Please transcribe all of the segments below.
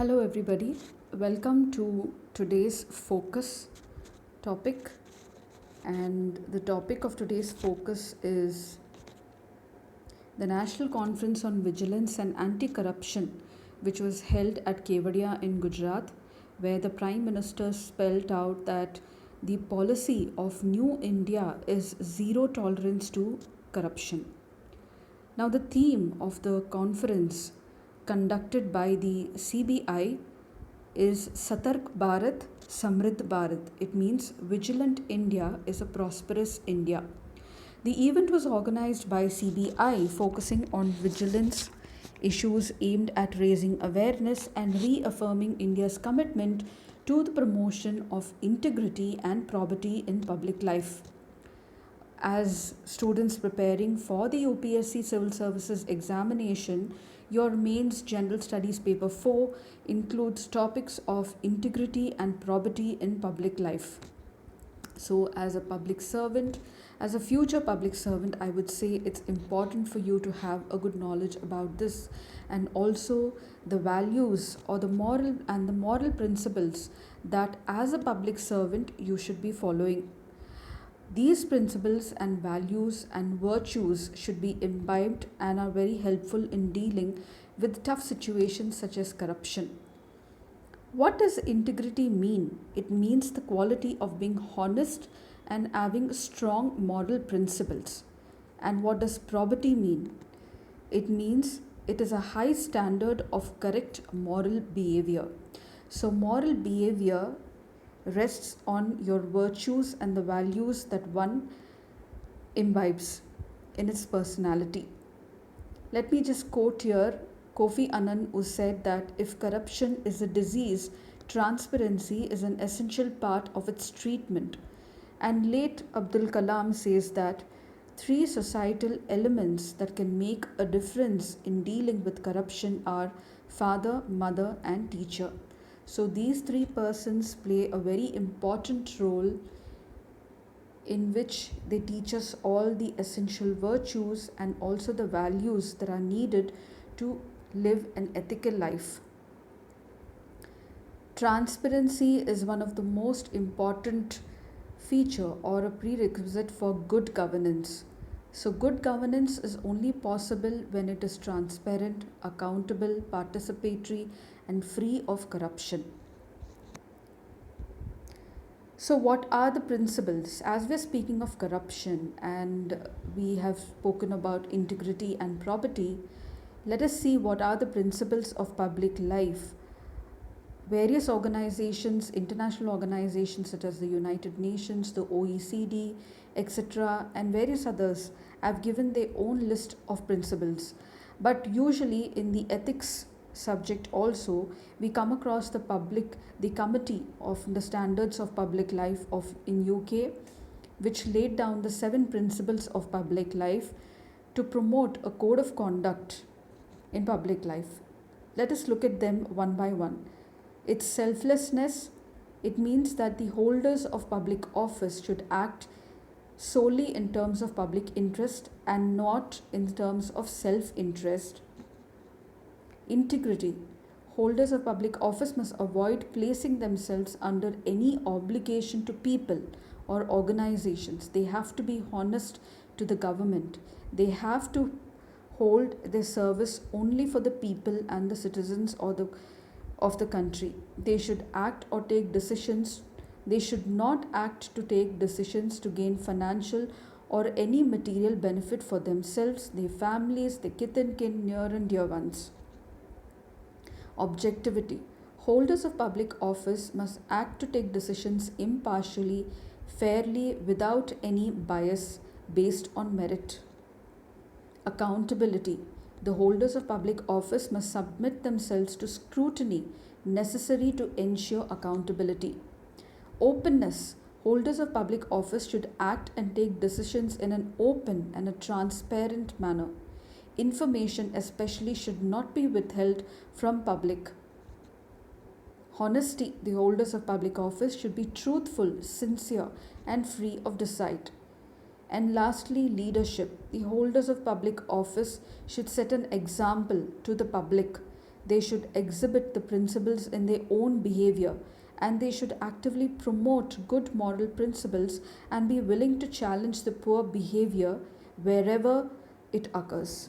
Hello, everybody. Welcome to today's focus topic. And the topic of today's focus is the National Conference on Vigilance and Anti Corruption, which was held at Kevadia in Gujarat, where the Prime Minister spelled out that the policy of New India is zero tolerance to corruption. Now, the theme of the conference conducted by the CBI is Satark Bharat, Samriddh Bharat. It means Vigilant India is a prosperous India. The event was organized by CBI, focusing on vigilance issues aimed at raising awareness and reaffirming India's commitment to the promotion of integrity and probity in public life. As students preparing for the UPSC Civil Services examination, your mains General Studies paper 4 includes topics of integrity and probity in public life. So, as a public servant, as a future public servant, I would say it's important for you to have a good knowledge about this, and also the values or the moral principles that as a public servant you should be following. These principles and values and virtues should be imbibed and are very helpful in dealing with tough situations such as corruption. What does integrity mean? It means the quality of being honest and having strong moral principles. And what does probity mean? It means it is a high standard of correct moral behavior. So, moral behavior rests on your virtues and the values that one imbibes in its personality. Let me just quote here Kofi Annan, who said that if corruption is a disease, transparency is an essential part of its treatment. And late Abdul Kalam says that three societal elements that can make a difference in dealing with corruption are father, mother, and teacher. So these three persons play a very important role in which they teach us all the essential virtues and also the values that are needed to live an ethical life. Transparency is one of the most important feature or a prerequisite for good governance. So good governance is only possible when it is transparent, accountable, participatory, and free of corruption. So, what are the principles? As we're speaking of corruption and we have spoken about integrity and probity, let us see what are the principles of public life. Various organizations, international organizations such as the United Nations, the OECD, etc., and various others have given their own list of principles. But usually in the ethics subject also, we come across the Committee of the Standards of Public Life of in UK, which laid down the 7 principles of public life to promote a code of conduct in public life. Let us look at them one by one. It's selflessness. It means that the holders of public office should act solely in terms of public interest and not in terms of self-interest. Integrity. Holders of public office must avoid placing themselves under any obligation to people or organizations. They have to be honest to the government. They have to hold their service only for the people and the citizens of the country. They should act or take decisions. They should not act to take decisions to gain financial or any material benefit for themselves, their families, their kith and kin, near and dear ones. Objectivity. Holders of public office must act to take decisions impartially, fairly, without any bias based on merit. Accountability. The holders of public office must submit themselves to scrutiny necessary to ensure accountability. Openness. Holders of public office should act and take decisions in an open and a transparent manner. Information especially should not be withheld from public. Honesty. The holders of public office should be truthful, sincere, and free of deceit. And lastly, leadership. The holders of public office should set an example to the public They should exhibit the principles in their own behavior, and they should actively promote good moral principles and be willing to challenge the poor behavior wherever it occurs.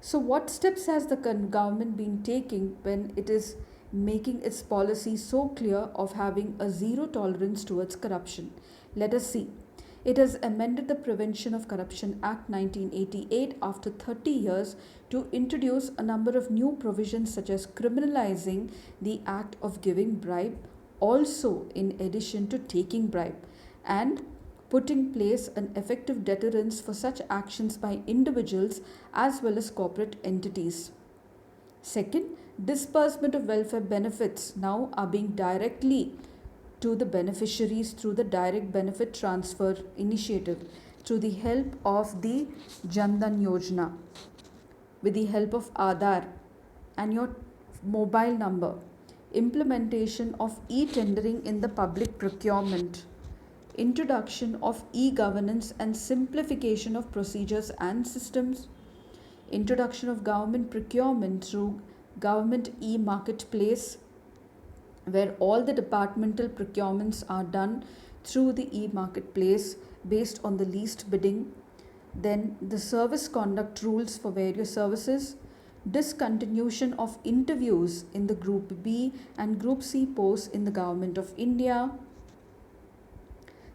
So, what steps has the government been taking when it is making its policy so clear of having a zero tolerance towards corruption? Let us see. It has amended the Prevention of Corruption Act 1988 after 30 years to introduce a number of new provisions such as criminalizing the act of giving bribe, also in addition to taking bribe, and put in place an effective deterrence for such actions by individuals as well as corporate entities. Second, disbursement of welfare benefits now are being directly to the beneficiaries through the direct benefit transfer initiative through the help of the Jandan Yojana, with the help of Aadhaar and your mobile number, implementation of e-tendering in the public procurement, introduction of e-governance and simplification of procedures and systems, introduction of government procurement through government e-marketplace, where all the departmental procurements are done through the e-marketplace based on the least bidding. Then the service conduct rules for various services, discontinuation of interviews in the Group B and Group C posts in the Government of India,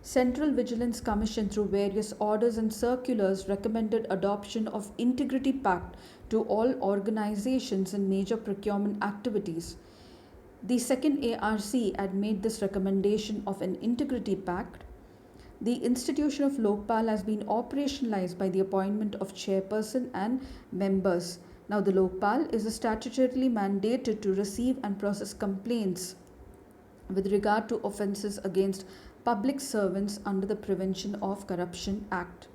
Central Vigilance Commission through various orders and circulars recommended adoption of Integrity Pact to all organizations and major procurement activities. The second ARC had made this recommendation of an Integrity Pact. The institution of Lokpal has been operationalized by the appointment of chairperson and members. Now, the Lokpal is statutorily mandated to receive and process complaints with regard to offences against public servants under the Prevention of Corruption Act.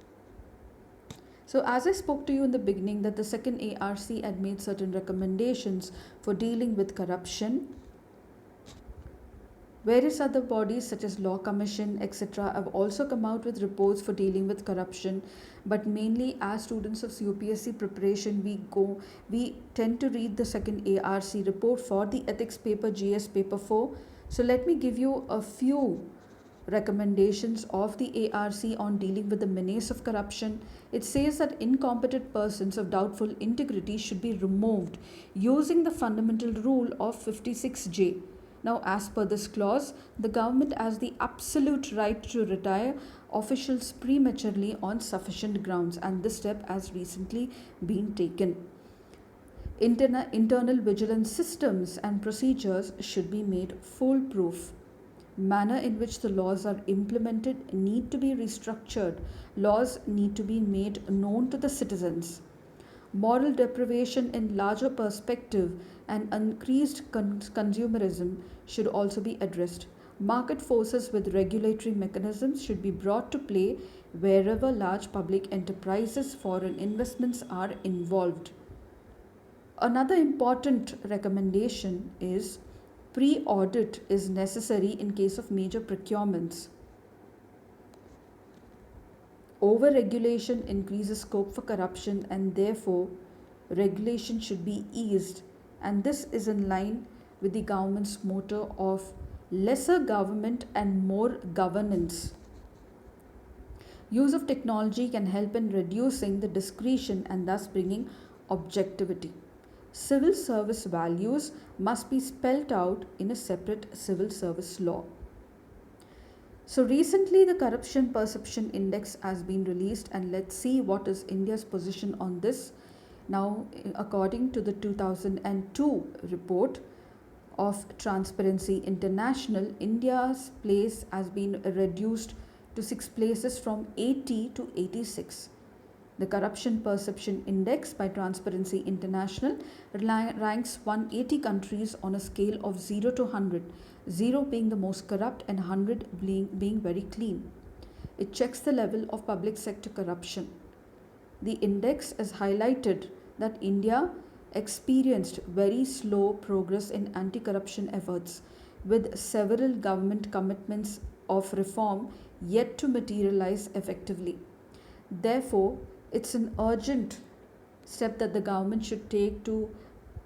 So, as I spoke to you in the beginning, that the second ARC had made certain recommendations for dealing with corruption. Various other bodies such as Law Commission, etc., have also come out with reports for dealing with corruption. But mainly, as students of UPSC preparation, we tend to read the second ARC report for the ethics paper, GS paper 4. So let me give you a few recommendations of the ARC on dealing with the menace of corruption. It says that incompetent persons of doubtful integrity should be removed using the fundamental rule of 56J. Now, as per this clause, the government has the absolute right to retire officials prematurely on sufficient grounds, and this step has recently been taken. Internal vigilance systems and procedures should be made foolproof. Manner in which the laws are implemented need to be restructured. Laws need to be made known to the citizens. Moral deprivation in larger perspective and increased consumerism should also be addressed. Market forces with regulatory mechanisms should be brought to play wherever large public enterprises, foreign investments are involved. Another important recommendation is pre-audit is necessary in case of major procurements. Over-regulation increases scope for corruption, and therefore regulation should be eased, and this is in line with the government's motto of lesser government and more governance. Use of technology can help in reducing the discretion and thus bringing objectivity. Civil service values must be spelled out in a separate civil service law. So recently the Corruption Perception Index has been released, and let's see what is India's position on this. Now, according to the 2002 report of Transparency International, India's place has been reduced to 6 places from 80 to 86. The Corruption Perception Index by Transparency International ranks 180 countries on a scale of 0 to 100, 0 being the most corrupt and 100 being very clean. It checks the level of public sector corruption. The index has highlighted that India experienced very slow progress in anti-corruption efforts, with several government commitments of reform yet to materialize effectively. Therefore, it's an urgent step that the government should take to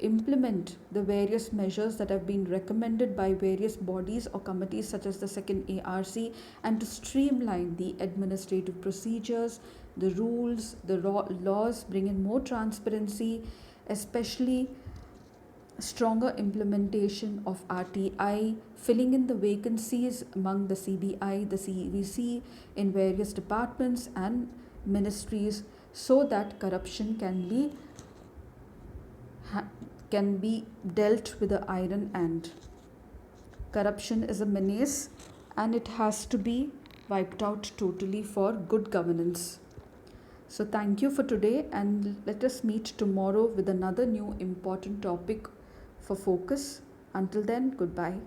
implement the various measures that have been recommended by various bodies or committees such as the second ARC, and to streamline the administrative procedures, the rules, the laws, bring in more transparency, especially stronger implementation of RTI, filling in the vacancies among the CBI, the CVC in various departments and ministries, so that corruption can be dealt with the iron hand. Corruption is a menace and it has to be wiped out totally for good governance. So thank you for today, and let us meet tomorrow with another new important topic for focus. Until then, goodbye.